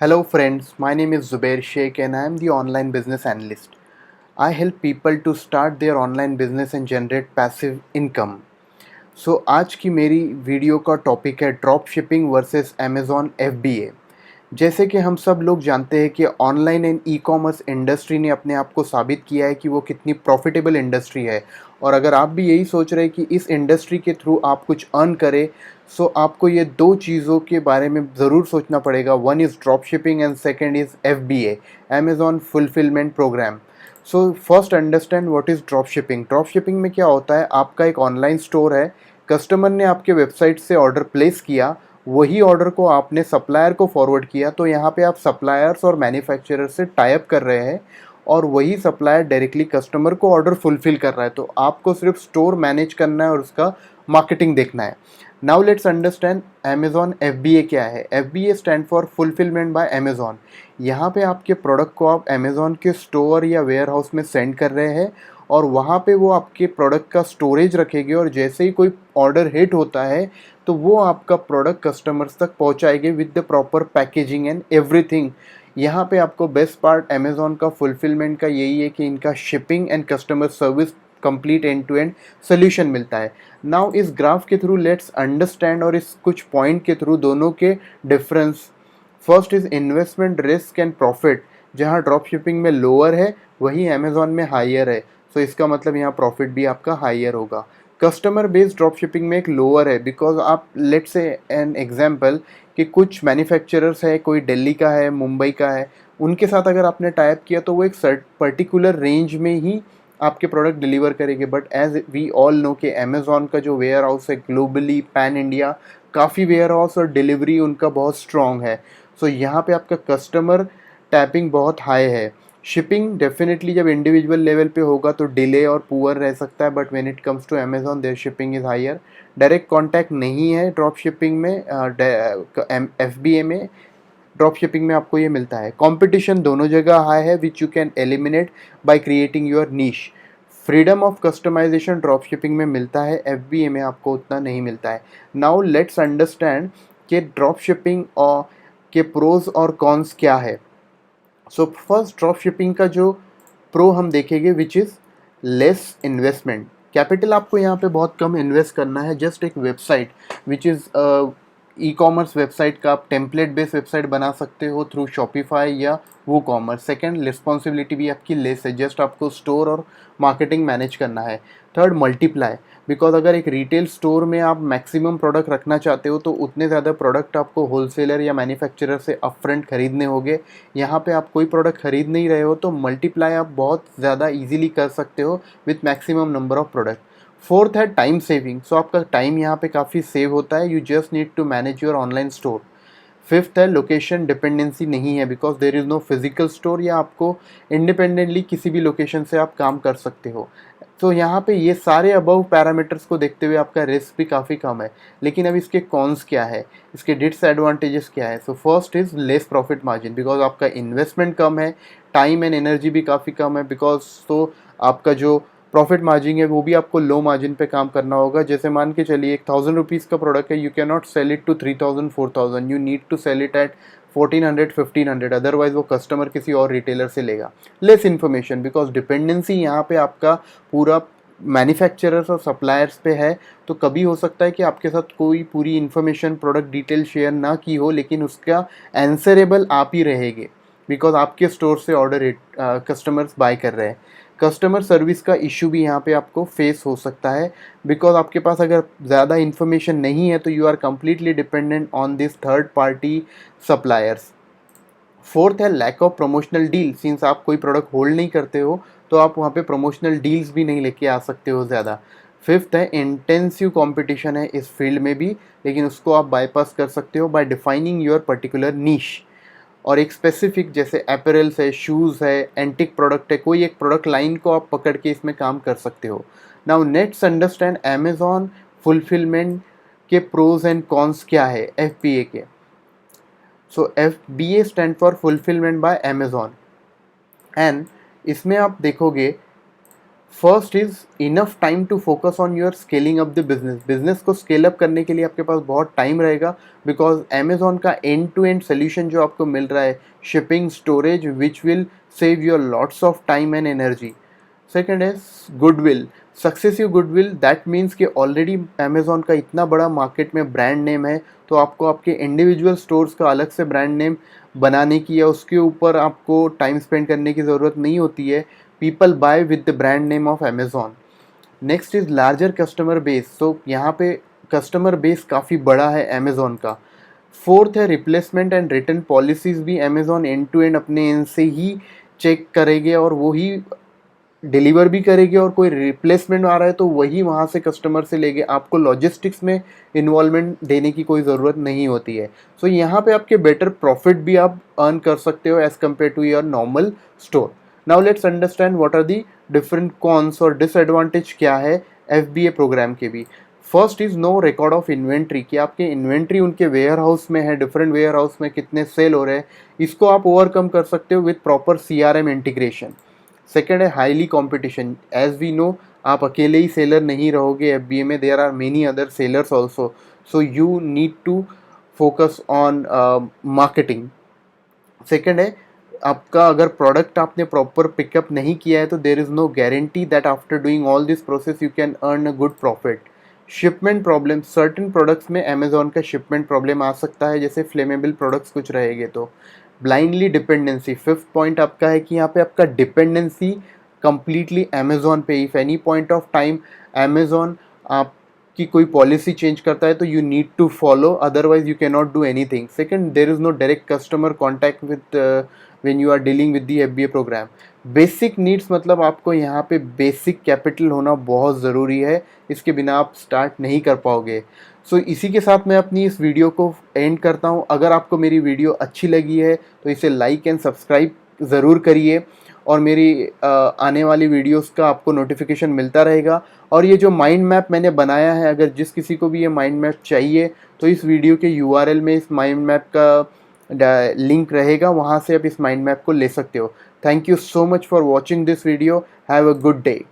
Hello friends, my name is Zubair Sheikh and I am the online business analyst. I help people to start their online business and generate passive income. आज की मेरी video का topic है drop shipping versus Amazon FBA। जैसे कि हम सब लोग जानते हैं कि online and e commerce industry ने अपने आप को साबित किया है कि वो कितनी प्रॉफिटेबल इंडस्ट्री है। और अगर आप भी यही सोच रहे हैं कि इस इंडस्ट्री के थ्रू आप कुछ अर्न करें, सो आपको ये दो चीज़ों के बारे में ज़रूर सोचना पड़ेगा। One is drop shipping and second is FBA, Amazon fulfilment programme. So first understand what is drop shipping. Drop shipping में क्या होता है, आपका एक ऑनलाइन स्टोर है, कस्टमर ने आपके वेबसाइट से ऑर्डर प्लेस किया, वही ऑर्डर को आपने सप्लायर को फॉरवर्ड किया, तो यहाँ पे आप सप्लायर्स और मैन्युफैक्चरर से टाई अप कर रहे हैं और वही सप्लायर डायरेक्टली कस्टमर को ऑर्डर फुलफिल कर रहा है। तो आपको सिर्फ स्टोर मैनेज करना है और उसका मार्केटिंग देखना है। Now let's understand Amazon FBA क्या है। FBA stand for fulfilment by Amazon. यहाँ पे आपके प्रोडक्ट को आप अमेज़ॉन के स्टोर या वेयर हाउस में सेंड कर रहे हैं और वहाँ पे वो आपके प्रोडक्ट का स्टोरेज रखेंगे और जैसे ही कोई ऑर्डर हिट होता है तो वो आपका प्रोडक्ट कस्टमर्स तक पहुँचाएंगे with the proper packaging and everything. यहाँ पे आपको बेस्ट पार्ट अमेज़ॉन का फुलफिलमेंट का यही है कि इनका shipping and customer service complete end to end solution मिलता है। नाउ इस ग्राफ के थ्रू लेट्स अंडरस्टैंड और इस कुछ पॉइंट के थ्रू दोनों के difference. First is investment risk and profit. जहाँ ड्रॉप शिपिंग में लोअर है वहीं अमेज़ॉन में हायर है, सो इसका मतलब यहाँ प्रॉफिट भी आपका हायर होगा। कस्टमर बेस्ड ड्रॉप शिपिंग में एक लोअर है बिकॉज आप लेट्स से एन एग्जांपल कि कुछ मैन्युफैक्चरर्स है, कोई दिल्ली का है, मुंबई का है, उनके साथ अगर आपने टाई अप किया तो वो एक पर्टिकुलर रेंज में ही आपके प्रोडक्ट डिलीवर करेंगे। But as we all know कि अमेज़ॉन का जो वेयर हाउस है ग्लोबली पैन इंडिया, काफ़ी वेयर हाउस और डिलीवरी उनका बहुत स्ट्रॉन्ग है। सो यहाँ पे आपका कस्टमर टैपिंग बहुत हाई है। शिपिंग डेफिनेटली जब इंडिविजुअल लेवल पे होगा तो डिले और पुअर रह सकता है, but when it comes to Amazon there shipping is higher. Direct contact नहीं है ड्रॉप शिपिंग में, FBA में। ड्रॉप शिपिंग में आपको ये मिलता है। कंपटीशन दोनों जगह हाई है which you can eliminate by creating your niche. Freedom of customisation drop shipping में मिलता है, FBA में आपको उतना नहीं मिलता है। नाउ लेट्स अंडरस्टैंड कि ड्रॉप शिपिंग और के प्रोज और कॉन्स क्या है। सो फर्स्ट ड्रॉप शिपिंग का जो प्रो हम देखेंगे which is less investment. Capital आपको यहाँ पे बहुत कम इन्वेस्ट करना है, जस्ट एक website which is e commerce website का आप टेम्पलेट बेस्ड वेबसाइट बना सकते हो थ्रू शॉपिफाई या वो कॉमर्स। सेकेंड, रिस्पॉन्सिबिलिटी भी आपकी लेस है, जस्ट आपको स्टोर और मार्केटिंग मैनेज करना है। थर्ड, मल्टीप्लाई, बिकॉज अगर एक रिटेल स्टोर में आप मैक्सिमम प्रोडक्ट रखना चाहते हो तो उतने ज़्यादा प्रोडक्ट आपको होलसेलर या मैन्युफैक्चरर से अपफ्रंट खरीदने होंगे। यहाँ पे आप कोई प्रोडक्ट खरीद नहीं रहे हो तो मल्टीप्लाई आप बहुत ज़्यादा इजीली कर सकते हो with maximum number of product. Fourth है टाइम सेविंग। सो आपका टाइम यहाँ पे काफ़ी सेव होता है, you just need to manage your online store. Fifth है लोकेशन डिपेंडेंसी नहीं है because there is no physical store, या आपको इंडिपेंडेंटली किसी भी लोकेशन से आप काम कर सकते हो। तो यहाँ पे ये सारे अबव पैरामीटर्स को देखते हुए आपका रिस्क भी काफ़ी कम है। लेकिन अब इसके कॉन्स क्या है, इसके डिसएडवांटेजेस क्या है। So first is less profit margin because आपका इन्वेस्टमेंट कम है, टाइम एंड एनर्जी भी काफ़ी कम है बिकॉज तो आपका जो प्रॉफिट मार्जिन है वो भी आपको लो मार्जिन पे काम करना होगा। जैसे मान के चलिए 1000 रुपीज़ का प्रोडक्ट है, you can not sell it to 3000 4000, you need to sell it at 1400 1500, otherwise वो कस्टमर किसी और रिटेलर से लेगा। लेस इन्फॉर्मेशन बिकॉज डिपेंडेंसी यहाँ पे आपका पूरा मैन्युफैक्चरर्स और सप्लायर्स पे है, तो कभी हो सकता है कि आपके साथ कोई पूरी इन्फॉर्मेशन प्रोडक्ट डिटेल शेयर ना की हो लेकिन उसका आंसरेबल आप ही रहेंगे बिकॉज आपके स्टोर से ऑर्डर कस्टमर्स बाय कर रहे हैं। कस्टमर सर्विस का इशू भी यहाँ पे आपको फेस हो सकता है बिकॉज आपके पास अगर ज़्यादा इन्फॉर्मेशन नहीं है तो you are completely dependent on this third party suppliers. Fourth है lack of promotional deal. Since आप कोई प्रोडक्ट होल्ड नहीं करते हो तो आप वहाँ पे प्रमोशनल डील्स भी नहीं लेके आ सकते हो ज़्यादा। फिफ्थ है इंटेंसिव कंपटीशन है इस फील्ड में भी, लेकिन उसको आप बाईपास कर सकते हो बाय डिफाइनिंग योर पर्टिकुलर नीश। और एक स्पेसिफिक जैसे अपैरल्स है, शूज़ है, एंटिक प्रोडक्ट है, कोई एक प्रोडक्ट लाइन को आप पकड़ के इसमें काम कर सकते हो। Now let's understand Amazon fulfilment के प्रोज एंड कॉन्स क्या है FBA के। सो FBA stand for fulfilment by Amazon and इसमें आप देखोगे first is enough time to focus on your scaling up the business को स्केल अप करने के लिए आपके पास बहुत टाइम रहेगा, बिकॉज अमेजोन का एंड टू एंड सोल्यूशन जो आपको मिल रहा है, shipping, storage, which will save your lots of time and energy. Second है goodwill, successive goodwill. That means कि ऑलरेडी अमेजोन का इतना बड़ा मार्केट में ब्रांड नेम है, तो आपको आपके इंडिविजुअल स्टोर्स का अलग से ब्रांड नेम बनाने की या उसके ऊपर आपको टाइम स्पेंड करने की ज़रूरत नहीं होती है. People buy with the brand name of Amazon. Next is larger customer base. So यहाँ पे कस्टमर बेस काफ़ी बड़ा है अमेजोन का. फोर्थ है रिप्लेसमेंट एंड रिटर्न पॉलिसीज़ भी अमेजोन एंड टू एंड अपने एंड से ही चेक करेंगे और वो ही डिलीवर भी करेगी, और कोई रिप्लेसमेंट आ रहा है तो वही वहाँ से कस्टमर से लेके, आपको लॉजिस्टिक्स में इन्वॉल्वमेंट देने की कोई ज़रूरत नहीं होती है. सो यहाँ पे आपके बेटर प्रॉफिट भी आप अर्न कर सकते हो as compare to your normal store. Now let's understand what are the different cons और डिसएडवांटेज क्या है FBA प्रोग्राम के भी. First is no record of inventory, कि आपके इन्वेंट्री उनके वेयर हाउस में है, डिफरेंट वेयर हाउस में कितने सेल हो रहे हैं, इसको आप ओवरकम कर सकते हो with proper CRM integration. Second है highly competition. As we know, आप अकेले ही सेलर नहीं रहोगे FBA में, there are many other sellers also. So you need to focus on marketing. Second है आपका अगर प्रोडक्ट आपने प्रॉपर पिकअप नहीं किया है तो there is no guarantee that after doing all this process you can earn a good profit. Shipment problem, certain products में Amazon का शिपमेंट प्रॉब्लम आ सकता है, जैसे फ्लेमेबल प्रोडक्ट्स कुछ रहेंगे तो. ब्लाइंडली डिपेंडेंसी, फिफ्थ पॉइंट आपका है कि यहाँ पे आपका डिपेंडेंसी कंप्लीटली अमेजोन पे. If any point of time Amazon आपकी कोई पॉलिसी चेंज करता है तो you need to follow, otherwise you can not do anything. Second, there is no direct customer contact with when you are dealing with the FBA program. Basic needs, मतलब आपको यहाँ पे basic capital होना बहुत ज़रूरी है, इसके बिना आप स्टार्ट नहीं कर पाओगे. सो इसी के साथ मैं अपनी इस वीडियो को एंड करता हूँ. अगर आपको मेरी वीडियो अच्छी लगी है तो इसे लाइक एंड सब्सक्राइब ज़रूर करिए, और मेरी आने वाली वीडियोस का आपको नोटिफिकेशन मिलता रहेगा. और ये जो माइंड मैप मैंने बनाया है, अगर जिस किसी को भी ये माइंड मैप चाहिए तो इस वीडियो के URL में इस माइंड मैप का लिंक रहेगा, वहाँ से आप इस माइंड मैप को ले सकते हो. Thank you so much for watching this video. Have a good day.